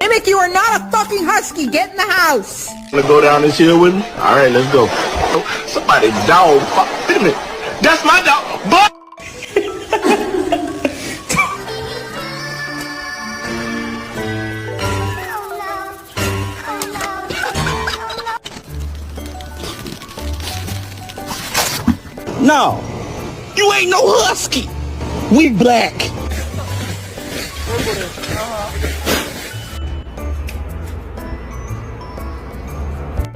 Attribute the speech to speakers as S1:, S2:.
S1: Mimic, you are not a fucking husky. Get in the house.
S2: Wanna go down this hill with me? All right, let's go. Somebody dog. Wait a minute. That's my dog. But no, you ain't no husky. We black.